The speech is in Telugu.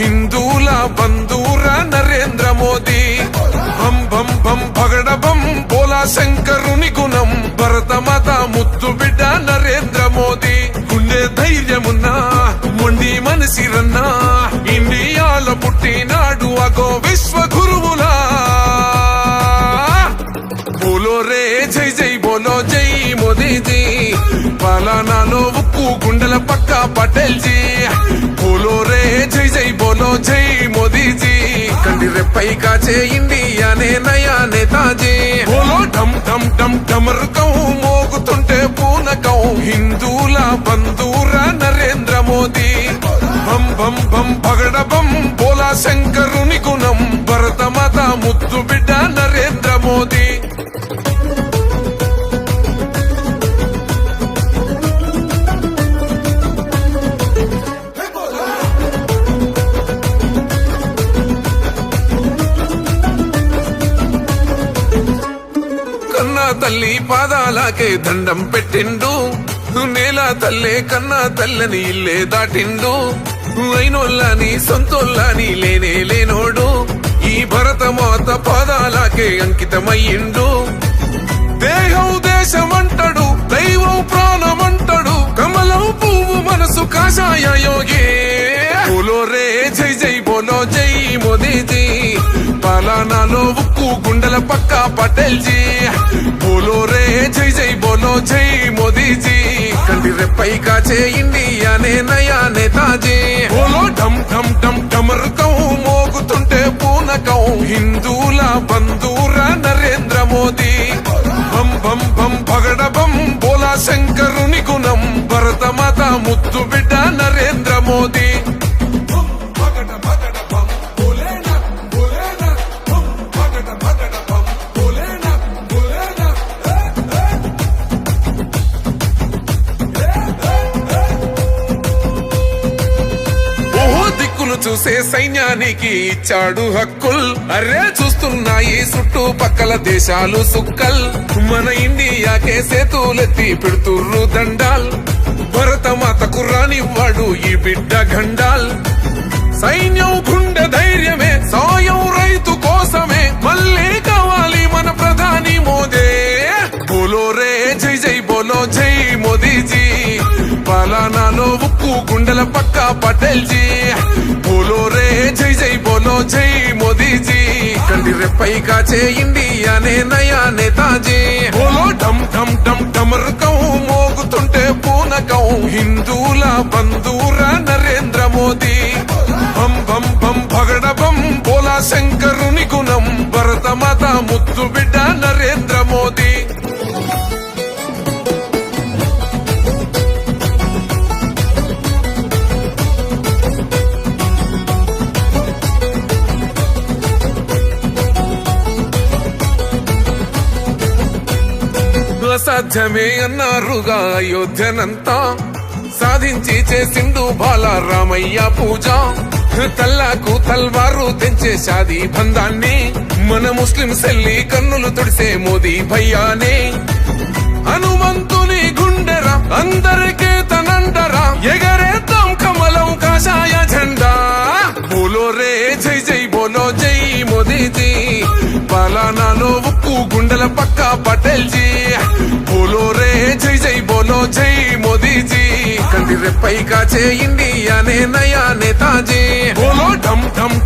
హిందూల బంధూర నరేంద్ర మోదీ బం బం బం పగడ బం బోలా శంకరుని గుణం భరతమాత ముద్దు బిడ్డ నరేంద్ర మోదీ గుండె ధైర్యమున్నా మొండి మనసిరన్నా ఇండియాలో పుట్టినాడు అగో విశ్వ గురువులా బోలో రే జై జై బోలో జై మోదీజీ పాలనాలో ఉక్కు గుండెల పక్క పటేల్ జీ బోలో రే జై జై బోలో జై మోదీజీ కండి రెప్పై కాచే ఇండియానే నయా నేతాజీ బోలో ఢమ్ ఢమ్ ఢమ్ ఢమరుకం మోగుతుంటే పూనకం హిందూల బంధూర నరేంద్ర మోదీ బం బం బం పగడ బం బోలా శంకరుని గుణం భరతమాత ముద్దు బిడ్డ నరేంద్ర మోదీ తల్లి పాదాలకే దండం పెట్టిండు నేల తల్లే కన్నా తల్లని ఇల్లే దాటిండు అయినోళ్ళని సొంతోళ్ళని లేనే లేనోడు ఈ భరతమాత పాదాలకే అంకితమయ్యిండు దేహం దేశమంటాడు దైవం ప్రాణమంటాడు కమలం పువ్వు మనసు కాషాయ యోగి బోలో రే జై జై బోలో జై మోదీజీ పాలనాలో ఉక్కు గుండెల పక్క పటేల్ జీ బోలో రే జై జై బోలో జై మోదీజీ కంటి రెప్పై కాచే ఇండియానే నయా నేతాజీ బోలో ఢమ్ ఢమ్ ఢమ్ ఢమరుకం మోగుతుంటే పూనకం హిందూల బంధూర నరేంద్ర మోదీ బం బం బం పగడ బం బోలా శంకరుని గుణం భరతమాత ముద్దు బిడ్డ నరేంద్ర మోదీ చూసే సైన్యానికి ఇచ్చాడు హక్కుల్ అరే చూస్తున్నాయి చుట్టుపక్కల దేశాలు సుక్కల్ మన ఇండియాకే సేతులెత్తి పెడుతుర్రు దండాల్ భరతమాతకు రానివ్వాడు ఈ బిడ్డ గండాల్ సైన్యం గుండె ధైర్యమే సాయం రైతు కోసమే మళ్ళీ కావాలి మన ప్రధాని మోదీ బోలో రే జై జై బోలో జై మోదీజీ పాలనాలో ఉక్కు గుండెల పక్క పటేల్ జీ బోలో రే జై జై బోలో జై మోదీజీ కంటి రెప్పై కాచే ఇండియానే నయా నేతాజీ బోలో ఢమ్ ఢమ్ ఢమ్ ఢమరుకం మోగుతుంటే పూనకం హిందూల బంధూర నరేంద్ర మోదీ బం బం బం పగడ బం బోలా శంకరుని గుణం భరతమాత ముద్దు బిడ్డ నరేంద్ర మోదీ అసాధ్యమే అన్నారుగా అయోధ్యనంతా సాధించి చేసిండు బాలరామయ్య పూజ తల్లాకు తల్వారు తెంచే షాదీ బంధాన్ని మన ముస్లిం సెల్లి కన్నులు తుడిసే మోదీ భయ్యానే హనుమంతుని గుండెరా అందరికీ తనండరా ఎగరేద్దాం కమలం కాషాయ జెండా బోలో రే జై జై బోలో జై మోదీజీ పాలనాలో ఉక్కు గుండెల పక్క పటేల్ జీ బోలో రే జై జై బోలో జై మోదీజీ కంటి రెప్పై కాచే ఇండియానే నయా నేతాజీ బోలో ఢమ్ ఢమ్